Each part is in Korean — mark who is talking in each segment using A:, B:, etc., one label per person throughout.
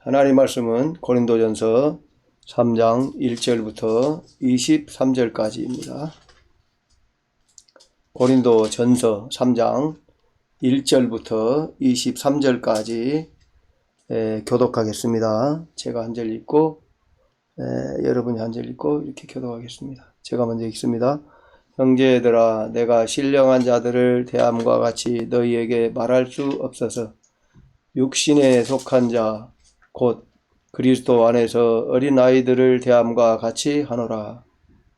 A: 하나님 말씀은 고린도전서 3장 1절부터 23절까지입니다. 고린도전서 3장 1절부터 23절까지 교독하겠습니다. 제가 한 절 읽고 여러분이 한 절 읽고 이렇게 교독하겠습니다. 제가 먼저 읽습니다. 형제들아, 내가 신령한 자들을 대함과 같이 너희에게 말할 수 없어서 육신에 속한 자 곧 그리스도 안에서 어린아이들을 대함과 같이 하노라.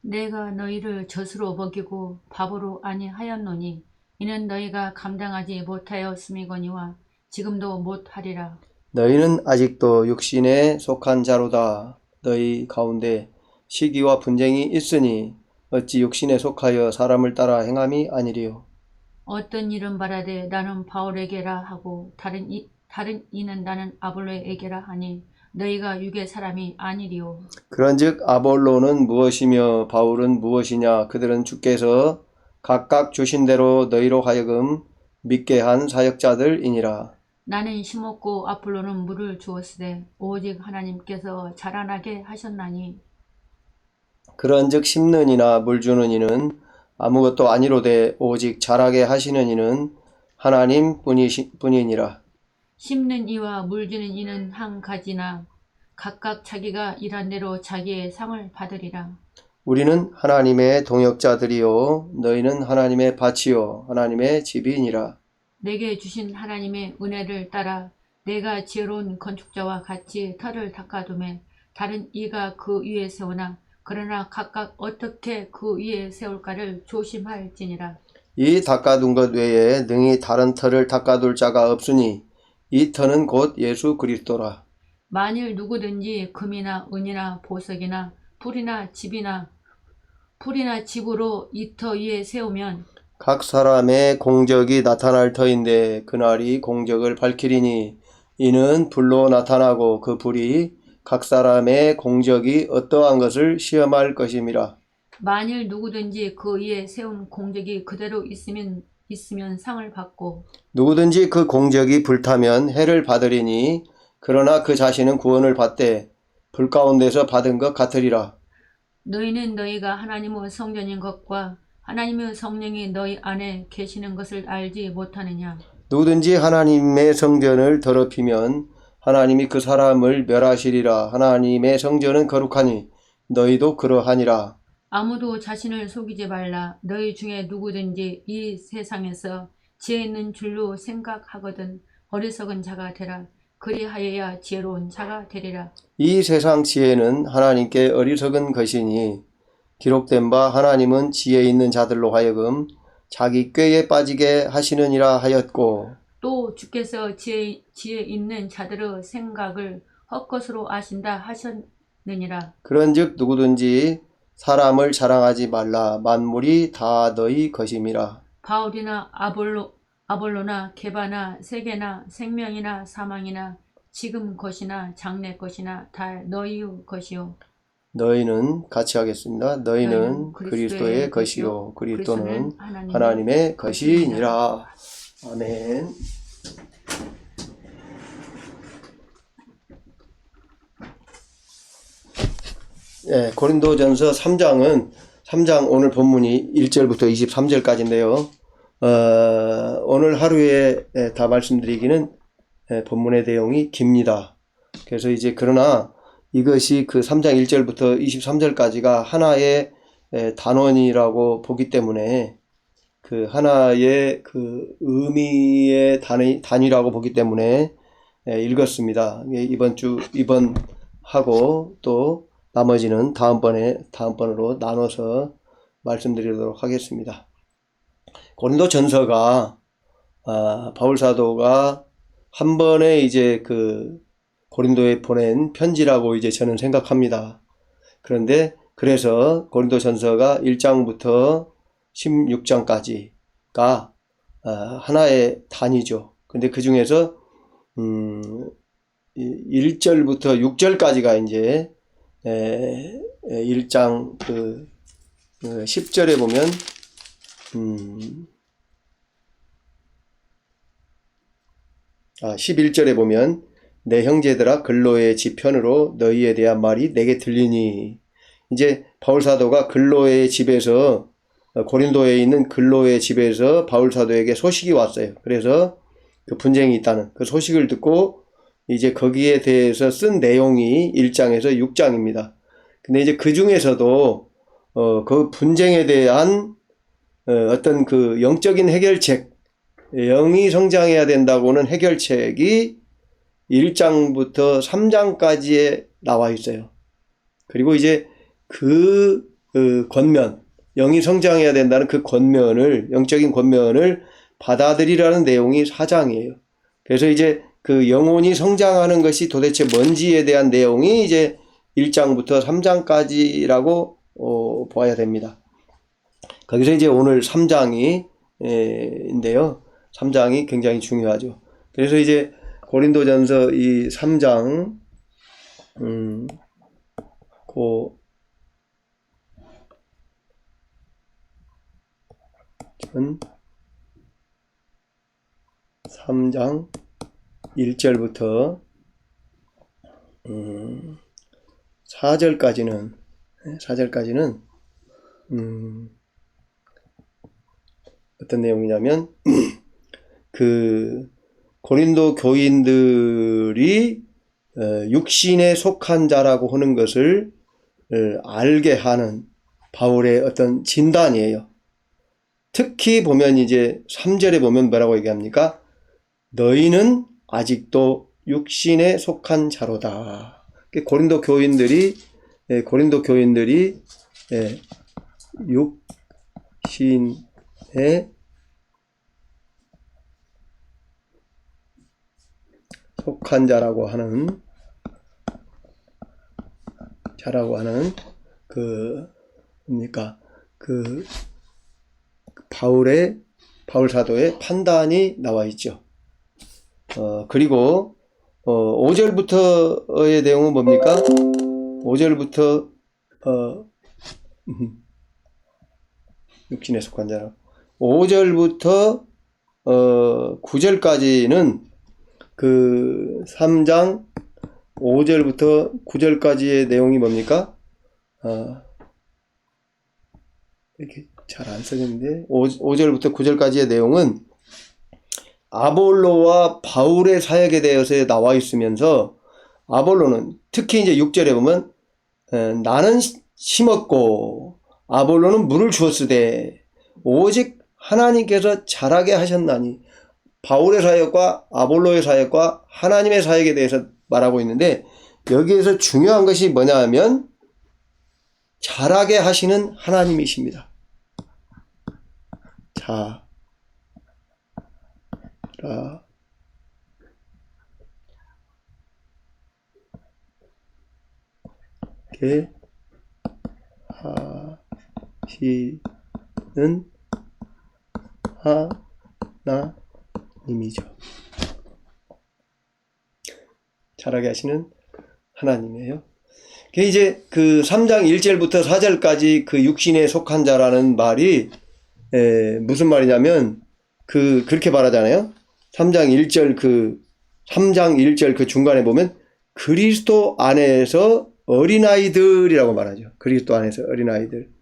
B: 내가 너희를 젖으로 먹이고 밥으로 아니하였노니 이는 너희가 감당하지 못하였음이거니와 지금도 못하리라.
A: 너희는 아직도 육신에 속한 자로다. 너희 가운데 시기와 분쟁이 있으니 어찌 육신에 속하여 사람을 따라 행함이 아니리요.
B: 어떤 이는 말하되 나는 바울에게라 하고 다른 이는 나는 아볼로에게라 하니 너희가 육의 사람이 아니리요.
A: 그런즉 아볼로는 무엇이며 바울은 무엇이냐? 그들은 주께서 각각 주신 대로 너희로 하여금 믿게 한 사역자들이니라.
B: 나는 심었고 아볼로는 물을 주었으되 오직 하나님께서 자라나게 하셨나니
A: 그런즉 심는 이나 물 주는 이는 아무것도 아니로되 오직 자라게 하시는 이는 하나님 뿐이니라.
B: 심는 이와 물 주는 이는 한 가지나 각각 자기가 일한 대로 자기의 상을 받으리라.
A: 우리는 하나님의 동역자들이요 너희는 하나님의 밭이요 하나님의 집이니라.
B: 내게 주신 하나님의 은혜를 따라 내가 지혜로운 건축자와 같이 터를 닦아두매 다른 이가 그 위에 세우나 그러나 각각 어떻게 그 위에 세울까를 조심할지니라.
A: 이 닦아둔 것 외에 능히 다른 터를 닦아둘 자가 없으니 이 터는 곧 예수 그리스도라.
B: 만일 누구든지 금이나 은이나 보석이나 풀이나 집으로 이 터 위에 세우면
A: 각 사람의 공적이 나타날 터인데 그날이 공적을 밝히리니 이는 불로 나타나고 그 불이 각 사람의 공적이 어떠한 것을 시험할 것임이라.
B: 만일 누구든지 그 위에 세운 공적이 그대로 있으면 상을 받고
A: 누구든지 그 공적이 불타면 해를 받으리니 그러나 그 자신은 구원을 받되 불 가운데서 받은 것 같으리라.
B: 너희는 너희가 하나님의 성전인 것과 하나님의 성령이 너희 안에 계시는 것을 알지 못하느냐.
A: 누구든지 하나님의 성전을 더럽히면 하나님이 그 사람을 멸하시리라. 하나님의 성전은 거룩하니 너희도 그러하니라.
B: 아무도 자신을 속이지 말라. 너희 중에 누구든지 이 세상에서 지혜 있는 줄로 생각하거든 어리석은 자가 되라. 그리하여야 지혜로운 자가 되리라.
A: 이 세상 지혜는 하나님께 어리석은 것이니 기록된 바 하나님은 지혜 있는 자들로 하여금 자기 꾀에 빠지게 하시느니라 하였고
B: 또 주께서 지혜 있는 자들의 생각을 헛것으로 아신다 하셨느니라.
A: 그런즉 누구든지 사람을 자랑하지 말라. 만물이 다 너희 것임이라.
B: 바울이나 아볼로나 게바나 세계나 생명이나 사망이나 지금 것이나 장래 것이나 다 너희의 것이요.
A: 너희는 같이 하겠습니다. 너희는 그리스도의 것이요 그리스도는 하나님의 것이니라. 아멘. 고린도전서 3장 오늘 본문이 1절부터 23절까지인데요. 오늘 하루에 다 말씀드리기는 본문의 내용이 깁니다. 그래서 이제 그러나 이것이 그 3장 1절부터 23절까지가 하나의 단원이라고 보기 때문에 그 하나의 그 의미의 단위라고 보기 때문에 읽었습니다. 이번 하고 또 나머지는 다음번으로 나눠서 말씀드리도록 하겠습니다. 고린도 전서가 바울 사도가 한 번에 이제 그 고린도에 보낸 편지라고 이제 저는 생각합니다. 그래서 고린도 전서가 1장부터 16장까지가 하나의 단위죠. 근데 그 중에서 1절부터 6절까지가 이제 1장 10절에 보면 11절에 보면 내 형제들아 글로의 지편으로 너희에 대한 말이 내게 들리니. 이제 바울 사도가 글로의 집에서 고린도에 있는 글로의 집에서 바울 사도에게 소식이 왔어요. 그래서 그 분쟁이 있다는 그 소식을 듣고 이제 거기에 대해서 쓴 내용이 1장에서 6장입니다. 근데 이제 그 중에서도 그 분쟁에 대한 어떤 그 영적인 해결책, 영이 성장해야 된다고는 해결책이 1장부터 3장까지에 나와 있어요. 그리고 이제 그 권면, 영이 성장해야 된다는 그 권면을, 영적인 권면을 받아들이라는 내용이 4장이에요. 그래서 이제 그 영혼이 성장하는 것이 도대체 뭔지에 대한 내용이 이제 1장부터 3장까지라고 봐야 됩니다. 거기서 이제 오늘 3장이 인데요. 3장이 굉장히 중요하죠. 그래서 이제 고린도전서 이 3장 전 3장 1절부터 4절까지는 어떤 내용이냐면 그 고린도 교인들이 육신에 속한 자라고 하는 것을 알게 하는 바울의 어떤 진단이에요. 특히 보면 이제 3절에 보면 뭐라고 얘기합니까? 너희는 아직도 육신에 속한 자로다. 고린도 교인들이 육신에 속한 자라고 하는 그 뭡니까? 그 바울 사도의 판단이 나와 있죠. 그리고 5절부터의 내용은 뭡니까? 5절부터 육신에 속한 자라. 5절부터 9절까지는 그 3장 5절부터 9절까지의 내용이 뭡니까? 이렇게 잘 안 써졌는데 5절부터 9절까지의 내용은 아볼로와 바울의 사역에 대해서 나와 있으면서 아볼로는 특히 이제 6절에 보면 나는 심었고 아볼로는 물을 주었으되 오직 하나님께서 자라게 하셨나니. 바울의 사역과 아볼로의 사역과 하나님의 사역에 대해서 말하고 있는데 여기에서 중요한 것이 뭐냐 하면 자라게 하시는 하나님이십니다. 자라게 하시는 하나님이죠. 자라게 하시는 하나님이에요. 이제 그 3장 1절부터 4절까지 그 육신에 속한 자라는 말이 무슨 말이냐면 그렇게 말하잖아요. 3장 1절 그 중간에 보면 그리스도 안에서 어린아이들이라고 말하죠. 그리스도 안에서 어린아이들.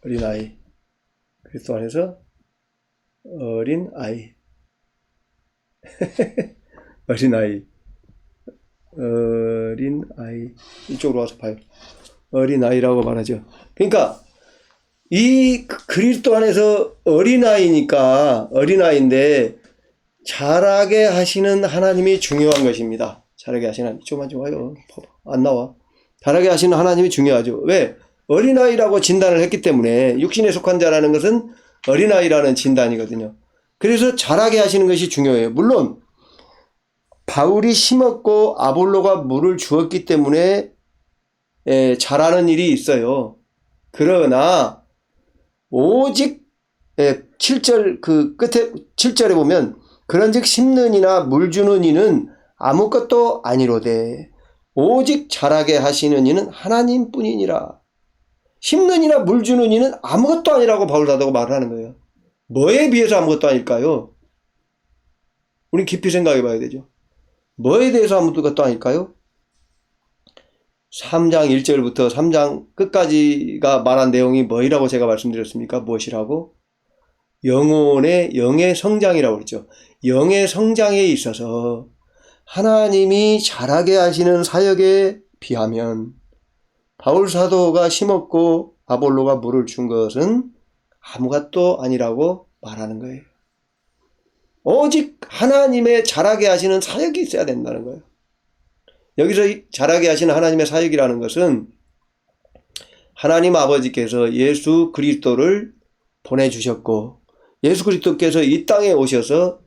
A: 어린아이. 그리스도 안에서 어린아이. 어린아이. 이쪽으로 와서 봐요. 어린아이라고 말하죠. 그러니까 이 그리스도 안에서 어린아이인데 자라게 하시는 하나님이 중요한 것입니다. 자라게 하시는 하나님. 좀만 좀 와요. 안 나와. 자라게 하시는 하나님이 중요하죠. 왜? 어린아이라고 진단을 했기 때문에. 육신에 속한 자라는 것은 어린아이라는 진단이거든요. 그래서 자라게 하시는 것이 중요해요. 물론 바울이 심었고 아볼로가 물을 주었기 때문에 자라는 일이 있어요. 그러나 오직 7절 그 끝에 7절에 보면 그런즉 심는 이나 물 주는 이는 아무것도 아니로되 오직 자라게 하시는 이는 하나님뿐이니라. 심는 이나 물 주는 이는 아무것도 아니라고 바울 사도가 말을 하는 거예요. 뭐에 비해서 아무것도 아닐까요? 우리 깊이 생각해 봐야 되죠. 뭐에 대해서 아무것도 아닐까요? 3장 1절부터 3장 끝까지가 말한 내용이 뭐이라고 제가 말씀드렸습니까? 무엇이라고? 영의 성장이라고 그랬죠. 영의 성장에 있어서 하나님이 잘하게 하시는 사역에 비하면 바울 사도가 심었고 아볼로가 물을 준 것은 아무것도 아니라고 말하는 거예요. 오직 하나님의 잘하게 하시는 사역이 있어야 된다는 거예요. 여기서 잘하게 하시는 하나님의 사역이라는 것은 하나님 아버지께서 예수 그리스도를 보내주셨고 예수 그리스도께서 이 땅에 오셔서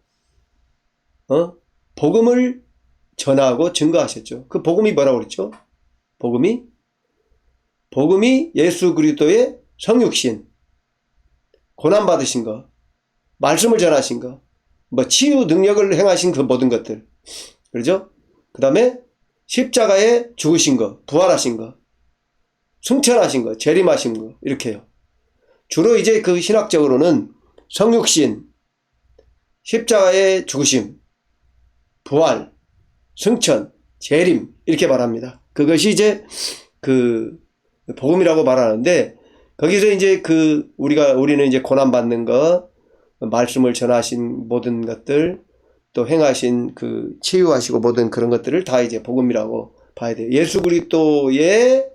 A: 복음을 전하고 증거하셨죠. 그 복음이 뭐라고 그랬죠? 복음이 예수 그리스도의 성육신, 고난받으신 거, 말씀을 전하신 거, 치유 능력을 행하신 그 모든 것들. 그렇죠? 그 다음에 십자가에 죽으신 거, 부활하신 거, 승천하신 거, 재림하신 거, 이렇게요. 주로 이제 그 신학적으로는 성육신, 십자가의 죽으심, 부활, 승천, 재림, 이렇게 말합니다. 그것이 이제 그 복음이라고 말하는데, 거기서 이제 우리는 이제 고난받는 거, 말씀을 전하신 모든 것들, 또 행하신 치유하시고 모든 그런 것들을 다 이제 복음이라고 봐야 돼요. 예수 그리스도의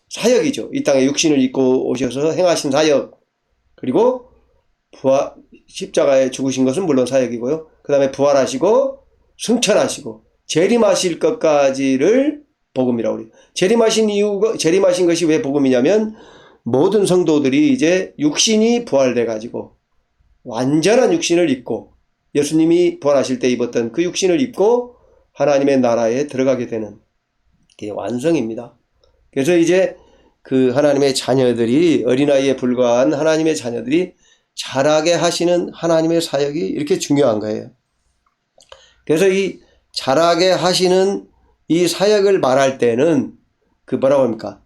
A: 사역이죠. 이 땅에 육신을 입고 오셔서 행하신 사역, 그리고 십자가에 죽으신 것은 물론 사역이고요. 그 다음에 부활하시고 승천하시고 재림하실 것까지를 복음이라고 그래요. 재림하신 것이 왜 복음이냐면 모든 성도들이 이제 육신이 부활돼 가지고 완전한 육신을 입고 예수님이 부활하실 때 입었던 그 육신을 입고 하나님의 나라에 들어가게 되는 게 완성입니다. 그래서 이제 그 하나님의 자녀들이 어린아이에 불과한 하나님의 자녀들이 잘하게 하시는 하나님의 사역이 이렇게 중요한 거예요. 그래서 이 잘하게 하시는 이 사역을 말할 때는 뭐라고 합니까?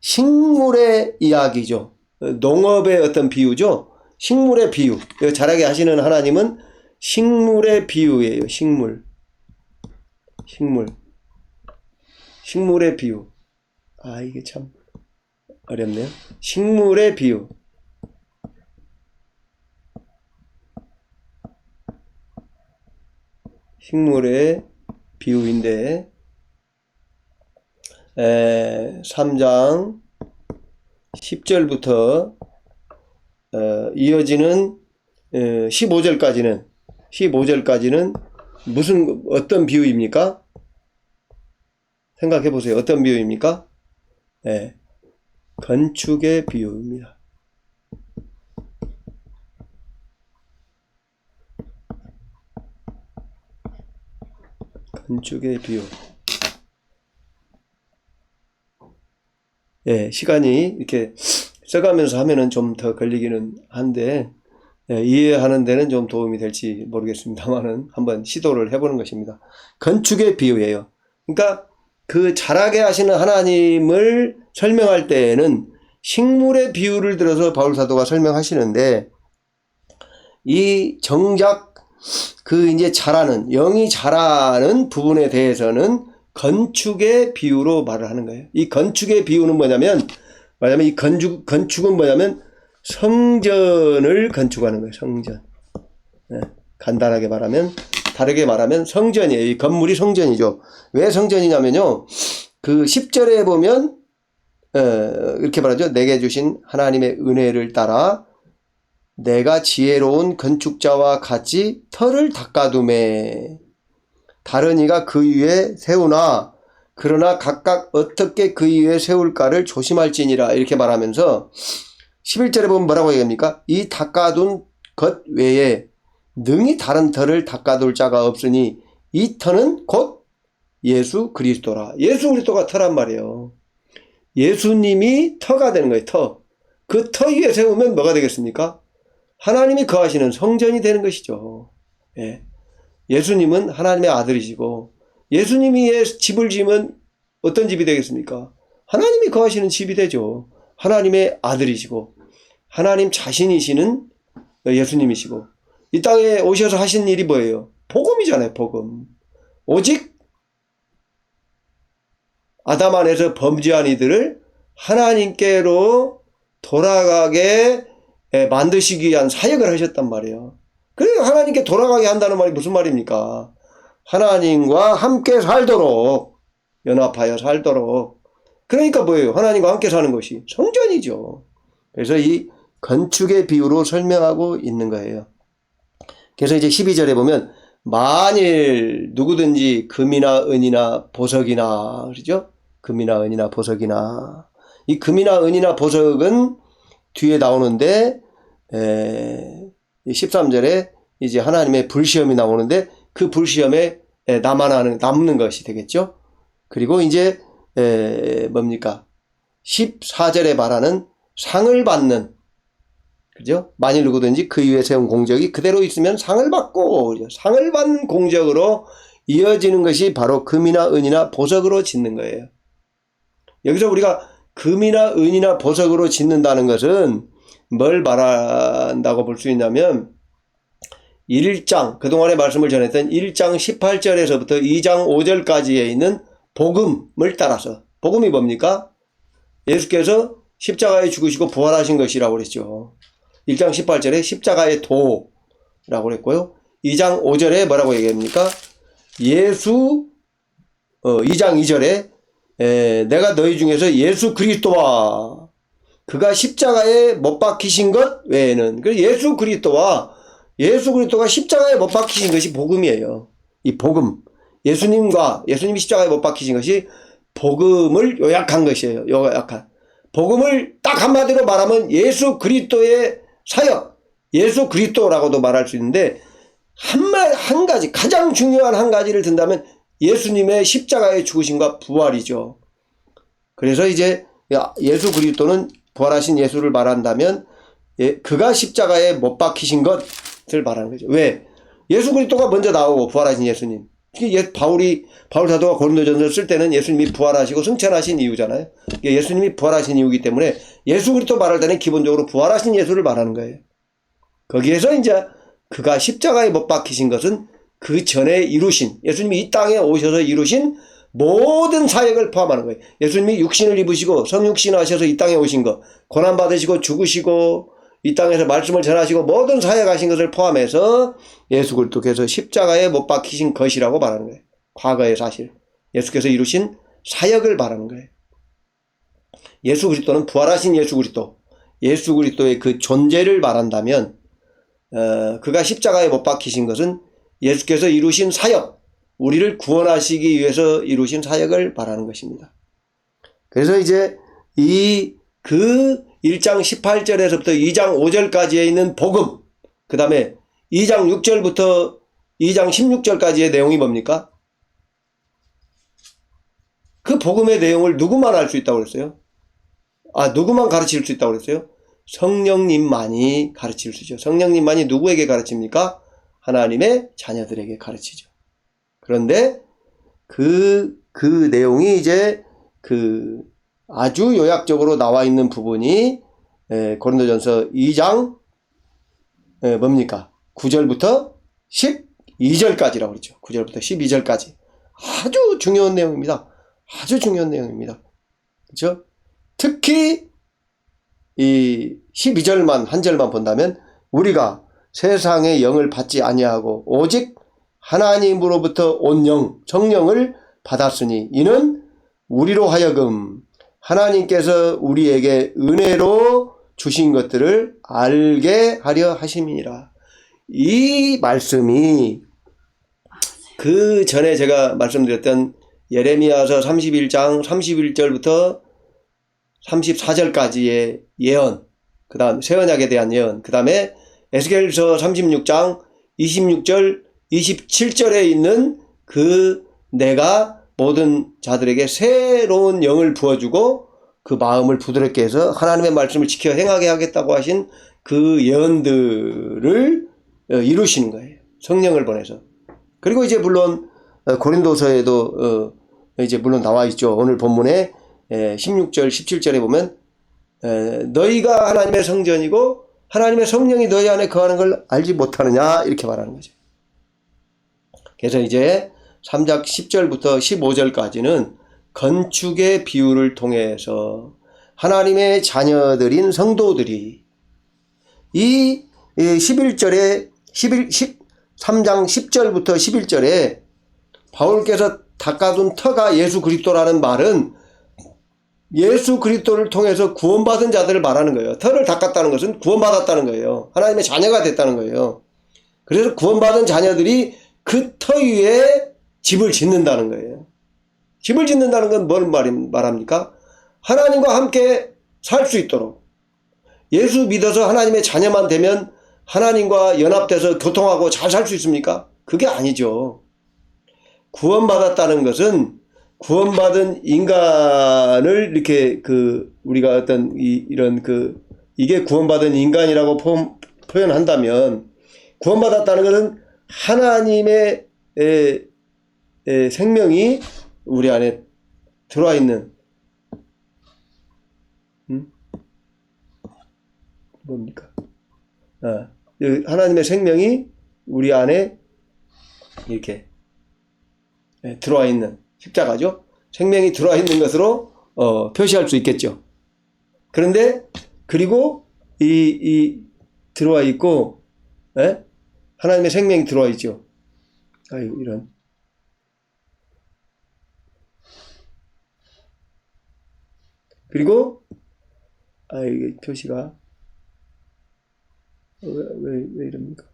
A: 식물의 이야기죠. 농업의 어떤 비유죠. 식물의 비유. 잘하게 하시는 하나님은 식물의 비유예요. 식물의 비유. 이게 참 어렵네요. 식물의 비유. 식물의 비유인데 3장 10절부터 이어지는 15절까지는 어떤 비유입니까? 생각해 보세요. 어떤 비유입니까? 건축의 비유입니다. 건축의 비유. 시간이 이렇게 써가면서 하면은 좀 더 걸리기는 한데, 이해하는 데는 좀 도움이 될지 모르겠습니다만은 한번 시도를 해보는 것입니다. 건축의 비유예요. 그러니까 잘하게 하시는 하나님을 설명할 때에는 식물의 비유를 들어서 바울 사도가 설명하시는데, 이 정작 이제 영이 자라는 부분에 대해서는 건축의 비유로 말을 하는 거예요. 이 건축의 비유는 뭐냐면 이 건축은 뭐냐면 성전을 건축하는 거예요. 성전. 간단하게 말하면, 다르게 말하면 성전이에요. 이 건물이 성전이죠. 왜 성전이냐면요. 10절에 보면 이렇게 말하죠. 내게 주신 하나님의 은혜를 따라 내가 지혜로운 건축자와 같이 터를 닦아두매 다른 이가 그 위에 세우나 그러나 각각 어떻게 그 위에 세울까를 조심할지니라, 이렇게 말하면서 11절에 보면 뭐라고 얘기합니까? 이 닦아둔 것 외에 능히 다른 터를 닦아둘 자가 없으니 이 터는 곧 예수 그리스도라. 예수 그리스도가 터란 말이에요. 예수님이 터가 되는 거예요. 터. 그 터 위에 세우면 뭐가 되겠습니까? 하나님이 거하시는 성전이 되는 것이죠. 예수님은 하나님의 아들이시고 예수님이 집을 지으면 어떤 집이 되겠습니까? 하나님이 거하시는 집이 되죠. 하나님의 아들이시고 하나님 자신이시는 예수님이시고 이 땅에 오셔서 하신 일이 뭐예요? 복음이잖아요. 복음. 오직 아담 안에서 범죄한 이들을 하나님께로 돌아가게 만드시기 위한 사역을 하셨단 말이에요. 그래서 하나님께 돌아가게 한다는 말이 무슨 말입니까? 하나님과 함께 살도록, 연합하여 살도록. 그러니까 뭐예요? 하나님과 함께 사는 것이 성전이죠. 그래서 이 건축의 비유로 설명하고 있는 거예요. 그래서 이제 12절에 보면 만일 누구든지 금이나 은이나 보석이나, 그러죠? 금이나 은이나 보석이나. 이 금이나 은이나 보석은 뒤에 나오는데 13절에 이제 하나님의 불시험이 나오는데 그 불시험에 남는 것이 되겠죠. 그리고 이제 뭡니까? 14절에 말하는 상을 받는, 그죠? 만일 누구든지 그 위에 세운 공적이 그대로 있으면 상을 받고, 그죠? 상을 받는 공적으로 이어지는 것이 바로 금이나 은이나 보석으로 짓는 거예요. 여기서 우리가 금이나 은이나 보석으로 짓는다는 것은 뭘 말한다고 볼 수 있냐면 1장, 그동안의 말씀을 전했던 1장 18절에서부터 2장 5절까지에 있는 복음을 따라서, 복음이 뭡니까? 예수께서 십자가에 죽으시고 부활하신 것이라고 그랬죠. 1장 18절에 십자가의 도라고 그랬고요. 2장 5절에 뭐라고 얘기합니까? 2장 2절에 내가 너희 중에서 예수 그리스도와 그가 십자가에 못 박히신 것 외에는, 그래서 예수 그리스도가 십자가에 못 박히신 것이 복음이에요. 이 복음, 예수님이 십자가에 못 박히신 것이 복음을 요약한 것이에요. 요약한 복음을 딱 한마디로 말하면 예수 그리스도의 사역, 예수 그리스도라고도 말할 수 있는데 한 가지, 가장 중요한 한 가지를 든다면 예수님의 십자가의 죽으심과 부활이죠. 그래서 이제 예수 그리스도는 부활하신 예수를 말한다면 그가 십자가에 못 박히신 것을 말하는 거죠. 왜? 예수 그리스도가 먼저 나오고 부활하신 예수님. 바울 사도가 고린도전서 쓸 때는 예수님이 부활하시고 승천하신 이유잖아요. 예수님이 부활하신 이유이기 때문에 예수 그리스도 말할 때는 기본적으로 부활하신 예수를 말하는 거예요. 거기에서 이제 그가 십자가에 못 박히신 것은 그 전에 이루신, 예수님이 이 땅에 오셔서 이루신 모든 사역을 포함하는 거예요. 예수님이 육신을 입으시고 성육신 하셔서 이 땅에 오신 것, 고난받으시고 죽으시고 이 땅에서 말씀을 전하시고 모든 사역하신 것을 포함해서 예수 그리스도께서 십자가에 못 박히신 것이라고 말하는 거예요. 과거의 사실, 예수께서 이루신 사역을 말하는 거예요. 예수 그리스도는 부활하신 예수 그리스도의 그 존재를 말한다면 그가 십자가에 못 박히신 것은 예수께서 이루신 사역, 우리를 구원하시기 위해서 이루신 사역을 말하는 것입니다. 그래서 이제 그 1장 18절에서부터 2장 5절까지에 있는 복음, 그 다음에 2장 6절부터 2장 16절까지의 내용이 뭡니까? 그 복음의 내용을 누구만 알 수 있다고 그랬어요? 누구만 가르칠 수 있다고 그랬어요? 성령님만이 가르칠 수 있죠. 성령님만이 누구에게 가르칩니까? 하나님의 자녀들에게 가르치죠. 그런데 그 내용이 이제 아주 요약적으로 나와 있는 부분이 고린도전서 2장 뭡니까? 9절부터 12절까지라고 그랬죠. 9절부터 12절까지. 아주 중요한 내용입니다. 아주 중요한 내용입니다. 그렇죠? 특히 이 12절만 한 절만 본다면 우리가 세상의 영을 받지 아니하고 오직 하나님으로부터 온 영, 성령을 받았으니 이는 우리로 하여금 하나님께서 우리에게 은혜로 주신 것들을 알게 하려 하심이니라. 이 말씀이 그 전에 제가 말씀드렸던 예레미야서 31장 31절부터 34절까지의 예언, 그 다음 새 언약에 대한 예언, 그 다음에 에스겔서 36장 26절 27절에 있는 내가 모든 자들에게 새로운 영을 부어주고 그 마음을 부드럽게 해서 하나님의 말씀을 지켜 행하게 하겠다고 하신 그 예언들을 이루시는 거예요. 성령을 보내서. 그리고 이제 물론 고린도서에도 이제 물론 나와 있죠. 오늘 본문에 16절 17절에 보면 너희가 하나님의 성전이고 하나님의 성령이 너희 안에 거하는 걸 알지 못하느냐 이렇게 말하는 거죠. 그래서 이제 3장 10절부터 15절까지는 건축의 비유를 통해서 하나님의 자녀들인 성도들이 이 11절에 3장 10절부터 11절에 바울께서 닦아둔 터가 예수 그리스도라는 말은 예수 그리스도를 통해서 구원받은 자들을 말하는 거예요. 터를 닦았다는 것은 구원받았다는 거예요. 하나님의 자녀가 됐다는 거예요. 그래서 구원받은 자녀들이 그 터 위에 집을 짓는다는 거예요. 집을 짓는다는 건 뭘 말합니까? 하나님과 함께 살 수 있도록 예수 믿어서 하나님의 자녀만 되면 하나님과 연합돼서 교통하고 잘 살 수 있습니까? 그게 아니죠. 구원받았다는 것은 구원받은 인간을 이렇게 우리가 어떤 이런 이게 구원받은 인간이라고 표현한다면 구원받았다는 것은 하나님의 생명이 우리 안에 들어와 있는 뭡니까? 하나님의 생명이 우리 안에 이렇게 들어와 있는 십자가죠. 생명이 들어와 있는 것으로 표시할 수 있겠죠. 그런데 그리고 이 들어와 있고 하나님의 생명이 들어와 있죠. 아유 이런 그리고 이게 표시가 왜 이럽니까?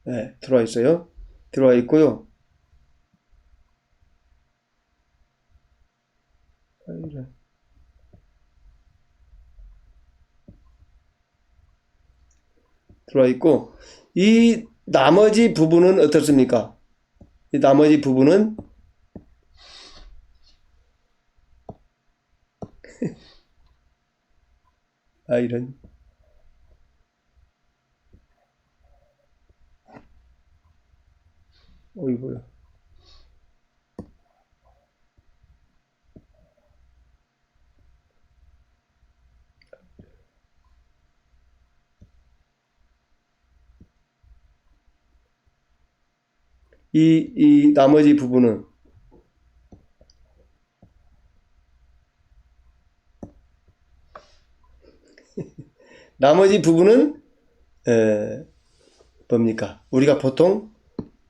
A: 네, 들어와 있어요. 들어와 있고요. 들어와 있고 이 나머지 부분은 어떻습니까? 이 나머지 부분은 이런 어이구야. 이 나머지 부분은 나머지 부분은 뭡니까? 우리가 보통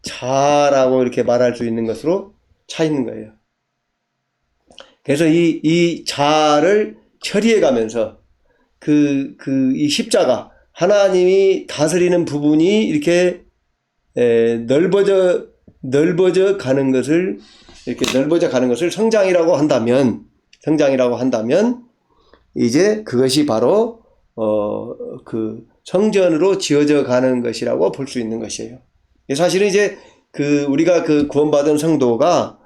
A: 자라고 이렇게 말할 수 있는 것으로 차 있는 거예요. 그래서 이 자를 처리해 가면서 이 십자가 하나님이 다스리는 부분이 이렇게 넓어져 가는 것을 성장이라고 한다면 이제 그것이 바로 성전으로 지어져 가는 것이라고 볼 수 있는 것이에요. 사실은 이제 우리가 구원받은 성도가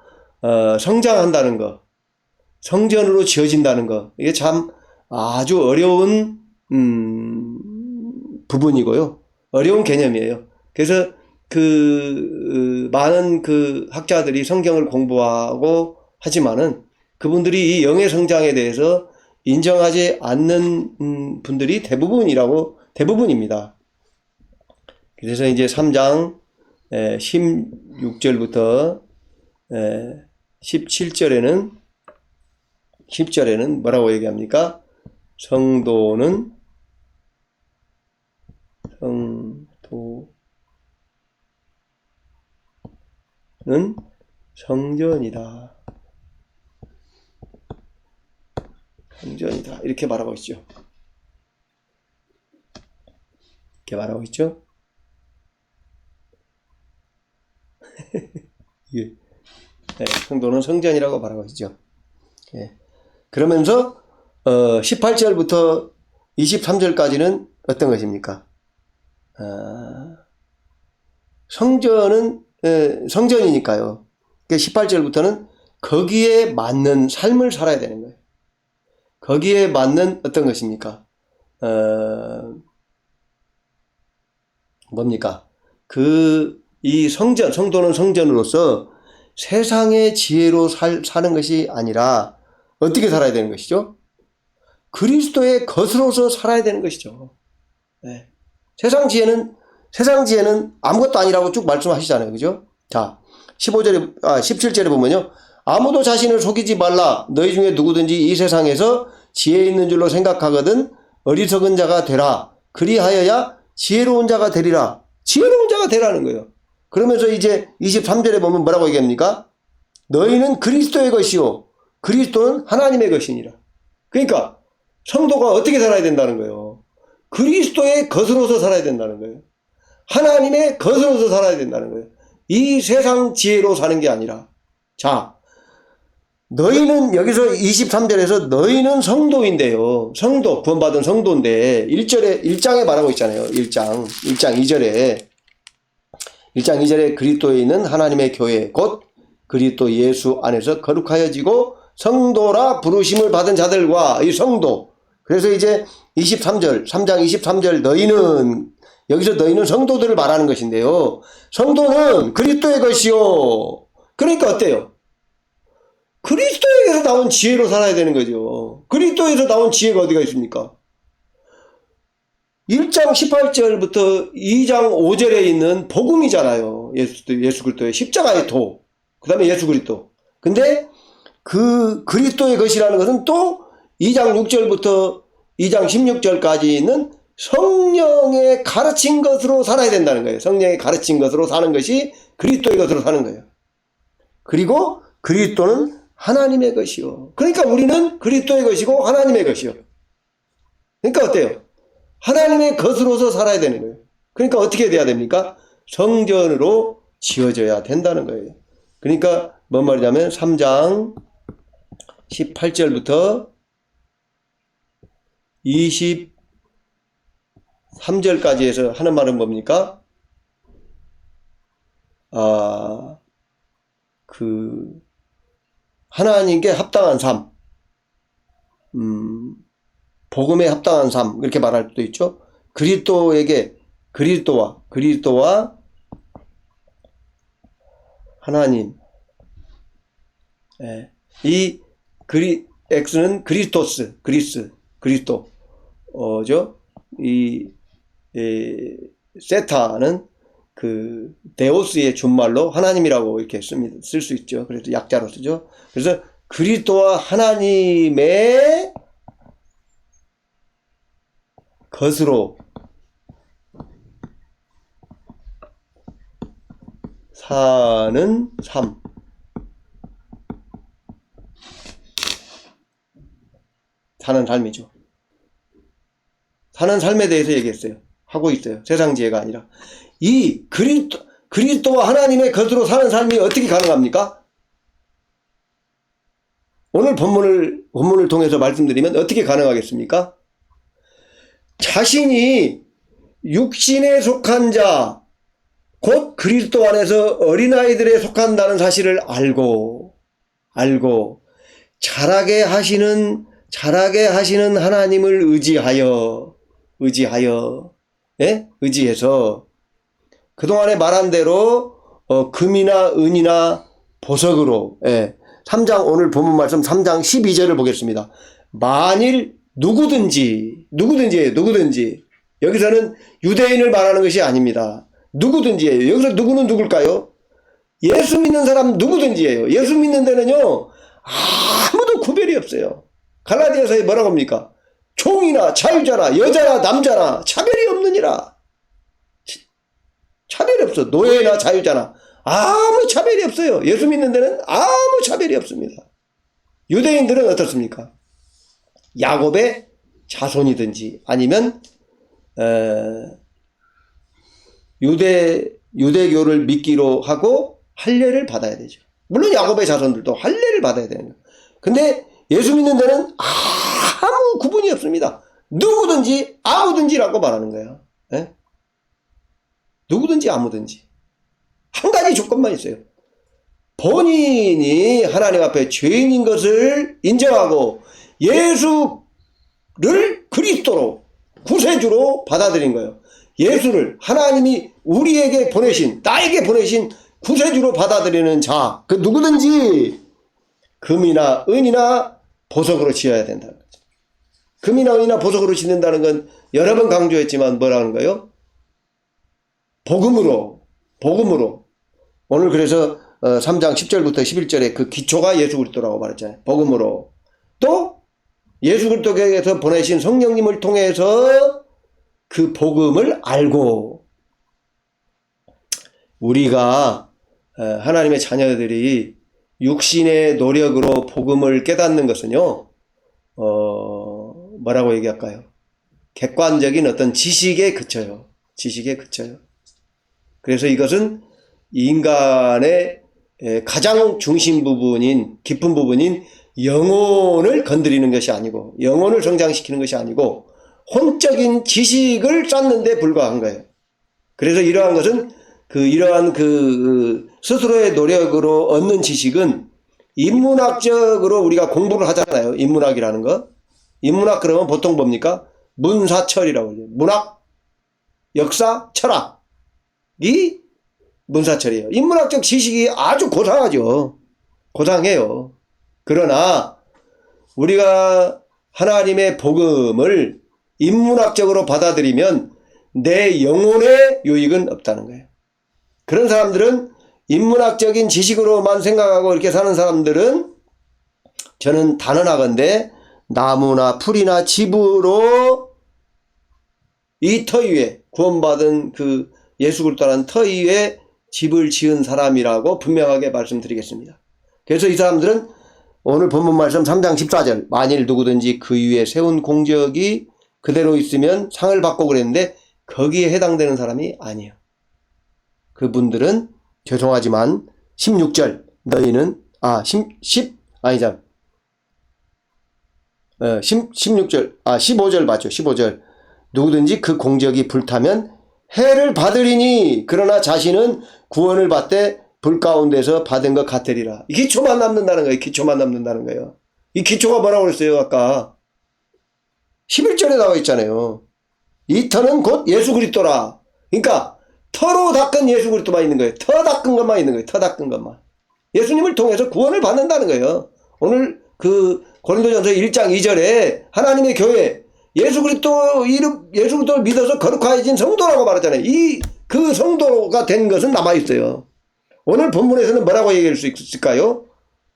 A: 성장한다는 것, 성전으로 지어진다는 것, 이게 참 아주 어려운 부분이고요. 어려운 개념이에요. 그래서 많은 학자들이 성경을 공부하고 하지만은 그분들이 이 영의 성장에 대해서 인정하지 않는 분들이 대부분입니다. 그래서 이제 3장 16절부터 10절에는 뭐라고 얘기합니까? 성도는 성전이다. 성전이다. 이렇게 말하고 있죠. 예. 성도는 성전이라고 말하고 있죠. 예. 그러면서 18절부터 23절까지는 어떤 것입니까? 성전은 성전이니까요. 18절부터는 거기에 맞는 삶을 살아야 되는 거예요. 거기에 맞는 어떤 것입니까? 뭡니까? 이 성도는 성전으로서 세상의 지혜로 사는 것이 아니라 어떻게 살아야 되는 것이죠? 그리스도의 것으로서 살아야 되는 것이죠. 네. 세상 지혜는 아무것도 아니라고 쭉 말씀하시잖아요. 그죠? 자, 17절에 보면요. 아무도 자신을 속이지 말라. 너희 중에 누구든지 이 세상에서 지혜 있는 줄로 생각하거든 어리석은 자가 되라. 그리하여야 지혜로운 자가 되리라. 지혜로운 자가 되라는 거예요. 그러면서 이제 23절에 보면 뭐라고 얘기합니까? 너희는 그리스도의 것이요. 그리스도는 하나님의 것이니라. 그러니까 성도가 어떻게 살아야 된다는 거예요? 그리스도의 것으로서 살아야 된다는 거예요. 하나님의 것으로서 살아야 된다는 거예요. 이 세상 지혜로 사는 게 아니라. 자, 너희는 여기서 23절에서 너희는 성도인데요. 성도, 구원받은 성도인데 1장에 말하고 있잖아요. 1장 2절에 1장 2절에 그리스도에 있는 하나님의 교회 곧 그리스도 예수 안에서 거룩하여지고 성도라 부르심을 받은 자들과 이 성도. 그래서 이제 3장 23절 너희는 여기서 너희는 성도들을 말하는 것인데요. 성도는 그리스도의 것이요. 그러니까 어때요? 그리스도에게서 나온 지혜로 살아야 되는 거죠. 그리스도에서 나온 지혜가 어디가 있습니까? 1장 18절부터 2장 5절에 있는 복음이잖아요. 예수 그리스도의 십자가의 도. 그 다음에 예수 그리스도. 근데 그 그리스도의 것이라는 것은 또 2장 6절부터 2장 16절까지 있는 성령의 가르친 것으로 살아야 된다는 거예요. 성령의 가르친 것으로 사는 것이 그리스도의 것으로 사는 거예요. 그리고 그리스도는 하나님의 것이요. 그러니까 우리는 그리스도의 것이고 하나님의 것이요. 그러니까 어때요? 하나님의 것으로서 살아야 되는 거예요. 그러니까 어떻게 돼야 됩니까? 성전으로 지어져야 된다는 거예요. 그러니까 뭔 말이냐면 3장 18절부터 23절까지 해서 하는 말은 뭡니까? 하나님께 합당한 삶, 복음에 합당한 삶, 이렇게 말할 수도 있죠. 그리스도와 하나님, 예. 이 X는 그리스도죠. 세타는 그 데오스의 준말로 하나님이라고 이렇게 쓸 수 있죠. 그래서 약자로 쓰죠. 그래서 그리스도와 하나님의 것으로 사는 삶. 사는 삶이죠. 사는 삶에 대해서 얘기했어요. 하고 있어요. 세상 지혜가 아니라. 이 그리스도와 하나님의 것으로 사는 삶이 어떻게 가능합니까? 오늘 본문을 통해서 말씀드리면 어떻게 가능하겠습니까? 자신이 육신에 속한 자, 곧 그리스도 안에서 어린아이들에 속한다는 사실을 알고 자라게 하시는 하나님을 의지해서 그동안에 말한 대로 금이나 은이나 보석으로 3장 오늘 본문 말씀 3장 12절을 보겠습니다. 만일 누구든지 여기서는 유대인을 말하는 것이 아닙니다. 누구든지예요. 여기서 누구는 누굴까요? 예수 믿는 사람 누구든지예요. 예수 믿는 데는요 아무도 구별이 없어요. 갈라디아서에 뭐라고 합니까? 종이나 자유자나 여자나 남자나 차별이 없느니라. 차별이 없어. 노예나 자유자나 아무 차별이 없어요. 예수 믿는 데는 아무 차별이 없습니다. 유대인들은 어떻습니까? 야곱의 자손이든지 아니면 유대교를 믿기로 하고 할례를 받아야 되죠. 물론 야곱의 자손들도 할례를 받아야 되는 거예요. 근데 예수 믿는 데는 아무 구분이 없습니다. 누구든지 아무든지라고 말하는 거예요. 네? 누구든지 아무든지. 한 가지 조건만 있어요. 본인이 하나님 앞에 죄인인 것을 인정하고 예수를 그리스도로 구세주로 받아들인 거예요. 예수를 하나님이 우리에게 보내신, 나에게 보내신 구세주로 받아들이는 자, 그 누구든지 금이나 은이나 보석으로 지어야 된다는 거죠. 금이나 은이나 보석으로 짓는다는 건 여러 번 강조했지만 뭐라는 거예요? 복음으로. 오늘 그래서 3장 10절부터 11절에 그 기초가 예수 그리스도라고 말했잖아요. 복음으로. 또 예수 그리스도께서 보내신 성령님을 통해서 그 복음을 알고, 우리가 하나님의 자녀들이 육신의 노력으로 복음을 깨닫는 것은요, 뭐라고 얘기할까요? 객관적인 어떤 지식에 그쳐요. 그래서 이것은 인간의 가장 중심 부분인, 깊은 부분인 영혼을 건드리는 것이 아니고, 영혼을 성장시키는 것이 아니고, 혼적인 지식을 쌓는 데 불과한 거예요. 그래서 이러한 것은 이러한 스스로의 노력으로 얻는 지식은 인문학적으로 우리가 공부를 하잖아요. 인문학이라는 거. 인문학 그러면 보통 뭡니까? 문사철이라고 해요. 문학, 역사, 철학이 문사철이에요. 인문학적 지식이 아주 고상하죠. 고상해요. 그러나 우리가 하나님의 복음을 인문학적으로 받아들이면 내 영혼의 유익은 없다는 거예요. 그런 사람들은, 인문학적인 지식으로만 생각하고 이렇게 사는 사람들은, 저는 단언하건대 나무나 풀이나 집으로 이 터 위에, 구원받은 그 예수 그리스도라는 터 위에 집을 지은 사람이라고 분명하게 말씀드리겠습니다. 그래서 이 사람들은 오늘 본문 말씀 3장 14절, 만일 누구든지 그 위에 세운 공적이 그대로 있으면 상을 받고 그랬는데 거기에 해당되는 사람이 아니에요. 그분들은 죄송하지만 16절, 너희는 15절 맞죠? 15절. 누구든지 그 공적이 불타면 해를 받으리니 그러나 자신은 구원을 받되 불 가운데서 받은 것 같으리라. 이 기초만 남는다는 거예요. 이 기초가 뭐라고 그랬어요? 아까 11절에 나와 있잖아요. 이 터는 곧 예수 그리스도라. 그러니까 터로 닦은 예수 그리스도만 있는 거예요. 터 닦은 것만 있는 거예요. 터 닦은 것만. 예수님을 통해서 구원을 받는다는 거예요. 오늘 고린도전서 1장 2절에 하나님의 교회, 예수 그리스도를 믿어서 거룩하여진 성도라고 말하잖아요. 그 성도가 된 것은 남아있어요. 오늘 본문에서는 뭐라고 얘기할 수 있을까요?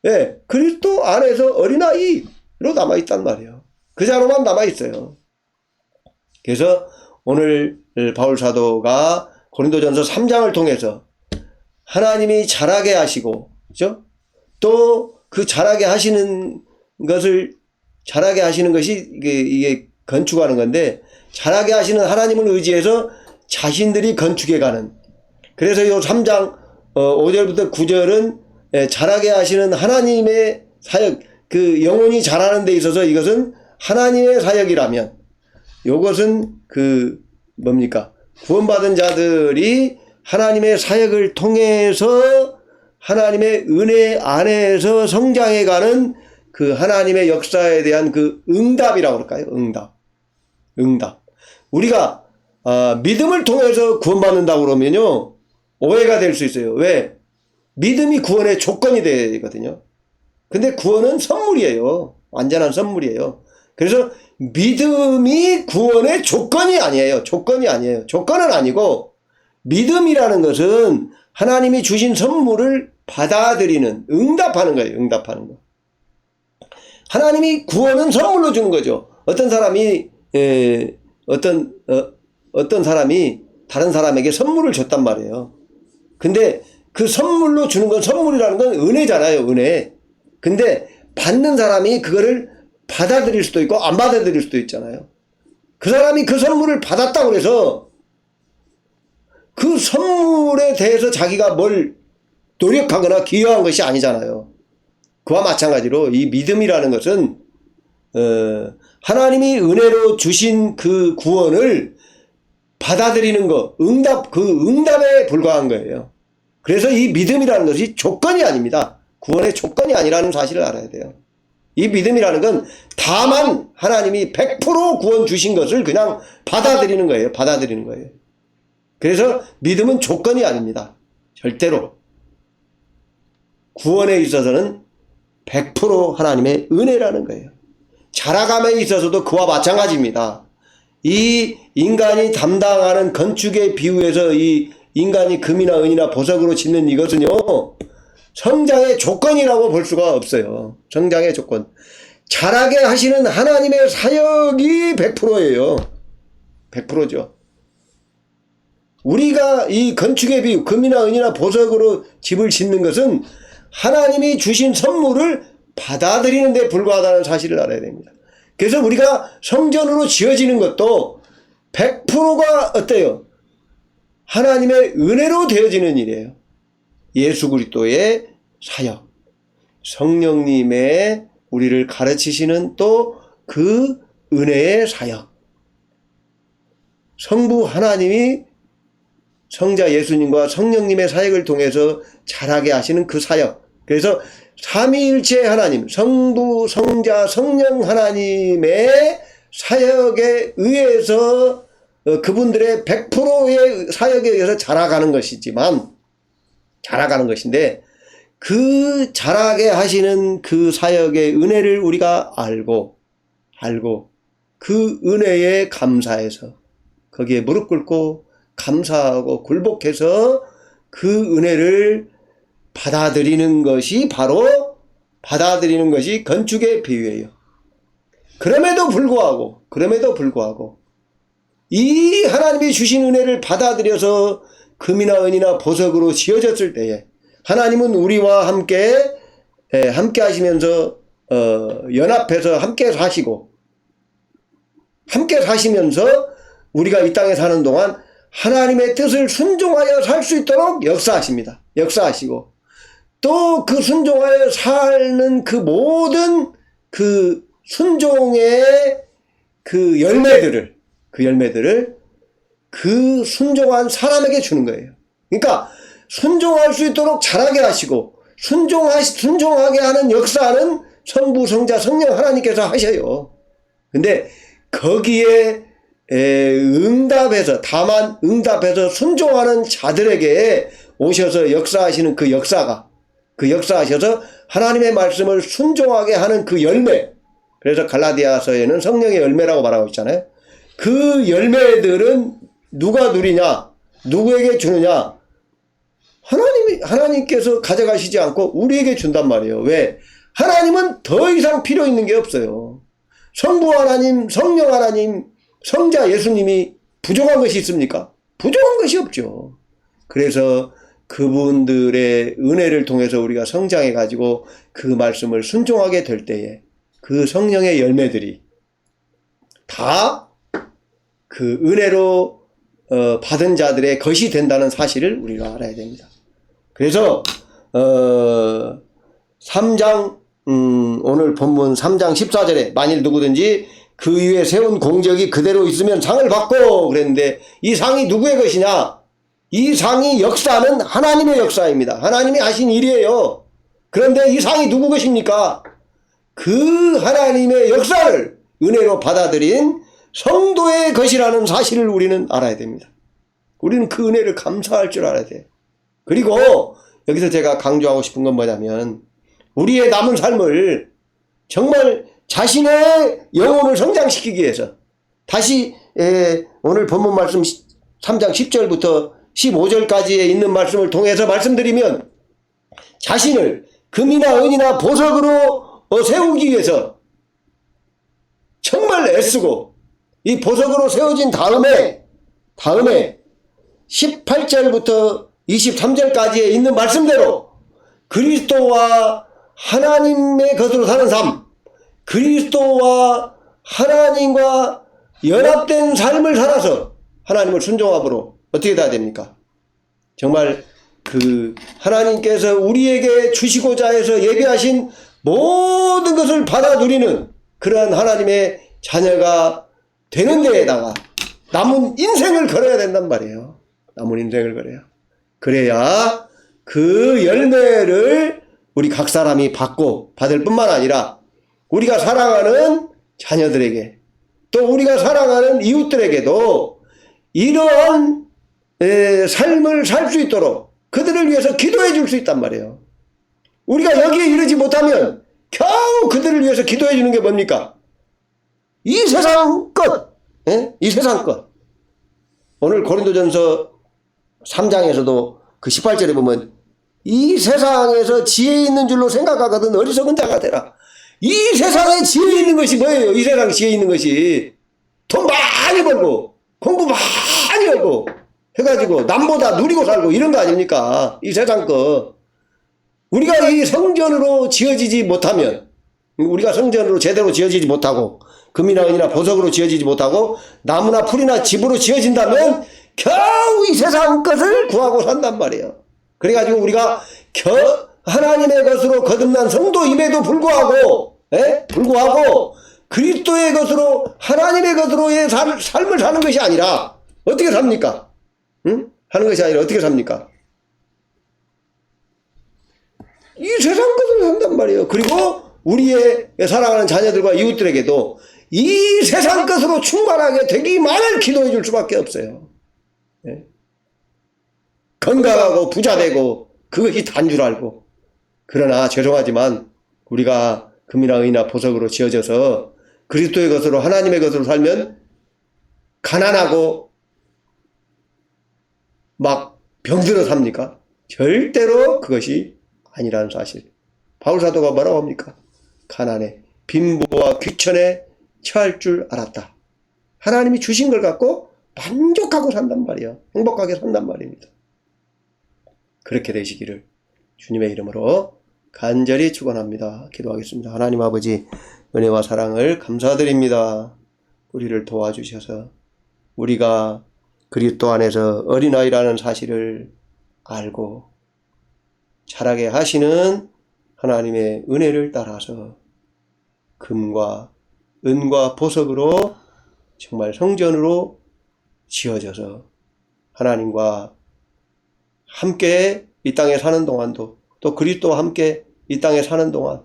A: 예, 그리스도 안에서 어린아이로 남아있단 말이에요. 그 자로만 남아있어요. 그래서 오늘 바울 사도가 고린도전서 3장을 통해서 하나님이 자라게 하시고, 그죠? 또 그 자라게 하시는 것이 이게 건축하는 건데, 자라게 하시는 하나님을 의지해서 자신들이 건축해 가는. 그래서 이 3장 5절부터 9절은 자라게 하시는 하나님의 사역, 그 영혼이 자라는 데 있어서 이것은 하나님의 사역이라면, 이것은 뭡니까? 구원받은 자들이 하나님의 사역을 통해서 하나님의 은혜 안에서 성장해가는 그 하나님의 역사에 대한 그 응답이라고 그럴까요? 응답. 우리가 믿음을 통해서 구원받는다고 그러면요, 오해가 될 수 있어요. 왜? 믿음이 구원의 조건이 되거든요. 근데 구원은 선물이에요. 완전한 선물이에요. 그래서 믿음이 구원의 조건이 아니에요. 조건은 아니고, 믿음이라는 것은 하나님이 주신 선물을 받아들이는, 응답하는 거예요. 응답하는 거. 하나님이 구원은 선물로 주는 거죠. 어떤 사람이 다른 사람에게 선물을 줬단 말이에요. 근데 그 선물로 주는 건, 선물이라는 건 은혜잖아요. 은혜. 근데 받는 사람이 그거를 받아들일 수도 있고 안 받아들일 수도 있잖아요. 그 사람이 그 선물을 받았다고 해서 그 선물에 대해서 자기가 뭘 노력하거나 기여한 것이 아니잖아요. 그와 마찬가지로 이 믿음이라는 것은 하나님이 은혜로 주신 그 구원을 받아들이는 것, 응답에 불과한 거예요. 그래서 이 믿음이라는 것이 조건이 아닙니다. 구원의 조건이 아니라는 사실을 알아야 돼요. 이 믿음이라는 건 다만 하나님이 100% 구원 주신 것을 그냥 받아들이는 거예요. 그래서 믿음은 조건이 아닙니다. 절대로. 구원에 있어서는 100% 하나님의 은혜라는 거예요. 자라감에 있어서도 그와 마찬가지입니다. 이 인간이 담당하는 건축의 비유에서 이 인간이 금이나 은이나 보석으로 짓는 이것은요, 성장의 조건이라고 볼 수가 없어요. 성장의 조건. 자라게 하시는 하나님의 사역이 100%예요. 100%죠. 우리가 이 건축의 비유, 금이나 은이나 보석으로 집을 짓는 것은 하나님이 주신 선물을 받아들이는 데 불과하다는 사실을 알아야 됩니다. 그래서 우리가 성전으로 지어지는 것도 100%가 어때요? 하나님의 은혜로 되어지는 일이에요. 예수 그리스도의 사역, 성령님의 우리를 가르치시는 또 그 은혜의 사역, 성부 하나님이 성자 예수님과 성령님의 사역을 통해서 자라게 하시는 그 사역. 그래서 삼위일체 하나님, 성부, 성자, 성령 하나님의 사역에 의해서 그분들의 100%의 사역에 의해서 자라가는 것이지만, 자라가는 것인데, 그 자라게 하시는 그 사역의 은혜를 우리가 알고 그 은혜에 감사해서 거기에 무릎 꿇고 감사하고 굴복해서 그 은혜를 받아들이는 것이 바로 받아들이는 것이 건축의 비유예요. 그럼에도 불구하고 이 하나님이 주신 은혜를 받아들여서 금이나 은이나 보석으로 지어졌을 때에 하나님은 우리와 함께 하시면서 연합해서 함께 사시면서 우리가 이 땅에 사는 동안 하나님의 뜻을 순종하여 살 수 있도록 역사하십니다. 역사하시고 또 그 순종하여 사는 그 모든 그 순종의 그 열매들을 그 순종한 사람에게 주는 거예요. 그러니까 순종할 수 있도록 자라게 하시고 순종하게 하는 역사는 성부, 성자, 성령 하나님께서 하셔요. 근데 거기에 다만 응답해서 순종하는 자들에게 오셔서 역사하시는 그 역사하셔서 하나님의 말씀을 순종하게 하는 그 열매. 그래서 갈라디아서에는 성령의 열매라고 말하고 있잖아요. 그 열매들은 누가 누리냐? 누구에게 주느냐? 하나님께서 가져가시지 않고 우리에게 준단 말이에요. 왜? 하나님은 더 이상 필요 있는 게 없어요. 성부 하나님, 성령 하나님, 성자 예수님이 부족한 것이 있습니까? 부족한 것이 없죠. 그래서 그분들의 은혜를 통해서 우리가 성장해 가지고 그 말씀을 순종하게 될 때에 그 성령의 열매들이 다 그 은혜로 받은 자들의 것이 된다는 사실을 우리가 알아야 됩니다. 그래서 3장 오늘 본문 3장 14절에 만일 누구든지 그 위에 세운 공적이 그대로 있으면 상을 받고 그랬는데 이 상이 누구의 것이냐? 이 상이 역사는 하나님의 역사입니다. 하나님이 하신 일이에요. 그런데 이 상이 누구 것입니까? 그 하나님의 역사를 은혜로 받아들인 성도의 것이라는 사실을 우리는 알아야 됩니다. 우리는 그 은혜를 감사할 줄 알아야 돼요. 그리고 여기서 제가 강조하고 싶은 건 뭐냐면 우리의 남은 삶을 정말 자신의 영혼을 성장시키기 위해서 다시 오늘 본문 말씀 3장 10절부터 15절까지에 있는 말씀을 통해서 말씀드리면 자신을 금이나 은이나 보석으로 세우기 위해서 정말 애쓰고 이 보석으로 세워진 다음에 18절부터 23절까지에 있는 말씀대로 그리스도와 하나님의 것으로 사는 삶, 그리스도와 하나님과 연합된 삶을 살아서 하나님을 순종함으로 어떻게 돼야 됩니까? 정말 그 하나님께서 우리에게 주시고자 해서 예비하신 모든 것을 받아 누리는 그러한 하나님의 자녀가 되는 데에다가 남은 인생을 걸어야 된단 말이에요. 남은 인생을 걸어야. 그래야 그 열매를 우리 각 사람이 받을 뿐만 아니라 우리가 사랑하는 자녀들에게 또 우리가 사랑하는 이웃들에게도 이러한 삶을 살 수 있도록 그들을 위해서 기도해 줄 수 있단 말이에요. 우리가 여기에 이르지 못하면 겨우 그들을 위해서 기도해 주는 게 뭡니까? 이 세상 것, 예? 이 세상 것. 오늘 고린도전서 3장에서도 그 18절에 보면 이 세상에서 지혜 있는 줄로 생각하거든 어리석은 자가 되라. 이 세상에 지혜 있는 것이 뭐예요? 이 세상에 지혜 있는 것이 돈 많이 벌고 공부 많이 하고 해가지고 남보다 누리고 살고 이런 거 아닙니까? 이 세상 거. 우리가 이 성전으로 지어지지 못하면, 우리가 성전으로 제대로 지어지지 못하고 금이나 은이나 보석으로 지어지지 못하고 나무나 풀이나 집으로 지어진다면 겨우 이 세상 것을 구하고 산단 말이에요. 그래가지고 우리가 하나님의 것으로 거듭난 성도임에도 불구하고, 불구하고 그리스도의 것으로 하나님의 것으로의 삶을 사는 것이 아니라 어떻게 삽니까? 응? 하는 것이 아니라 어떻게 삽니까? 이 세상 것을 산단 말이에요. 그리고 우리의 사랑하는 자녀들과 이웃들에게도 이 세상 것으로 충만하게 되기만을 기도해 줄 수밖에 없어요. 네? 건강하고 부자 되고 그것이 단 줄 알고. 그러나 죄송하지만 우리가 금이나 은이나 보석으로 지어져서 그리스도의 것으로 하나님의 것으로 살면 가난하고 막 병들어 삽니까? 절대로 그것이 아니라는 사실. 바울사도가 뭐라고 합니까? 가난에 빈부와 귀천에 처할 줄 알았다. 하나님이 주신 걸 갖고 만족하고 산단 말이에요. 행복하게 산단 말입니다. 그렇게 되시기를 주님의 이름으로 간절히 축원합니다. 기도하겠습니다. 하나님 아버지, 은혜와 사랑을 감사드립니다. 우리를 도와주셔서 우리가 그리스도 안에서 어린아이라는 사실을 알고 자라게 하시는 하나님의 은혜를 따라서 금과 은과 보석으로 정말 성전으로 지어져서 하나님과 함께 이 땅에 사는 동안도, 또 그리스도와 함께 이 땅에 사는 동안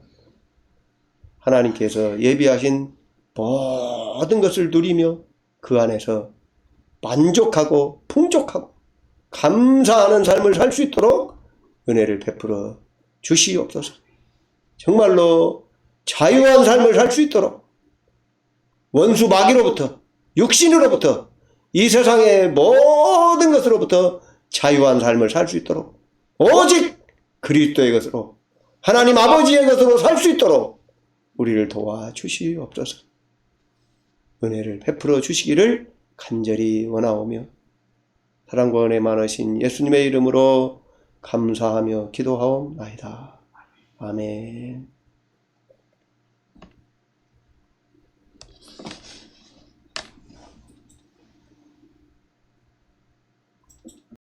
A: 하나님께서 예비하신 모든 것을 누리며 그 안에서 만족하고 풍족하고 감사하는 삶을 살 수 있도록 은혜를 베풀어 주시옵소서. 정말로 자유한 삶을 살 수 있도록 원수 마귀로부터, 육신으로부터, 이 세상의 모든 것으로부터 자유한 삶을 살 수 있도록 오직 그리스도의 것으로, 하나님 아버지의 것으로 살 수 있도록 우리를 도와주시옵소서. 은혜를 베풀어 주시기를 간절히 원하오며 사랑과 은혜 많으신 예수님의 이름으로 감사하며 기도하옵나이다. 아멘.